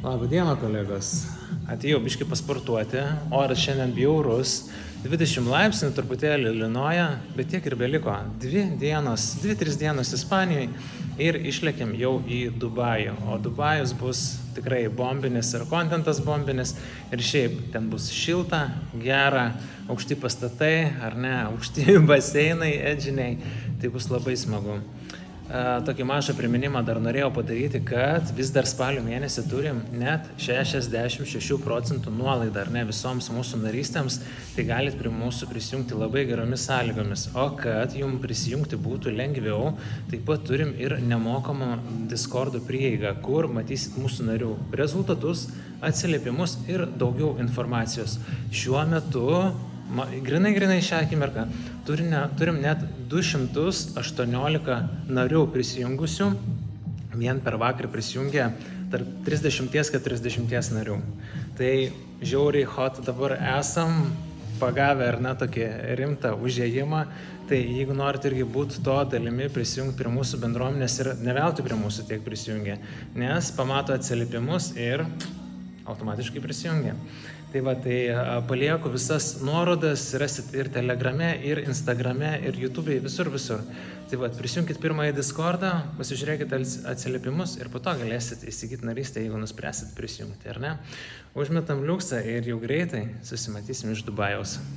Labą dieną, kolegos. Atėjau biškai pasportuoti, oras šiandien bjaurus, 20 laipsnių truputėlį lynoja, bet tiek ir beliko. 2-3 dienos Ispanijoje ir išlėkėm jau į Dubajų. O Dubajus bus tikrai bombinis ir kontentas bombinis. Ir šiaip ten bus šilta, gera, aukšti pastatai, ar ne, aukšti baseinai, edžiniai. Tai bus labai smagu. Tokį mažą priminimą dar norėjau padaryti, kad vis dar spalio mėnesį turim net 66% nuolaidą, ar ne, visoms mūsų narystėms, tai galit prie mūsų prisijungti labai geromis sąlygomis. O kad jums prisijungti būtų lengviau, taip pat turim ir nemokamą Discordo prieigą, kur matysit mūsų narių rezultatus, atsiliepimus ir daugiau informacijos. Šiuo metu grinai šią akimirką turim net 218 narių prisijungusių, vien per vakar prisijungė tarp 30-40 narių. Tai žiauriai hot dabar esam, pagavę ar ne tokį rimtą užėjimą, tai jeigu norit irgi būti to dalimi prisijungti prie mūsų bendruomenės ir ne veltui prie mūsų tiek prisijungia, nes pamato atsiliepimus ir automatiškai prisijungia. Tai va, tai palieku visas nuorodas, rasit ir Telegrame, ir Instagrame, ir YouTube'e, visur. Tai va, prisijungkit pirmąjį Discordą, pasižiūrėkit atsiliepimus ir po to galėsit įsigyti narystę, jeigu nuspręsit prisijungti, ar ne? Užmetam liuksą ir jau greitai susimatysim iš Dubajaus.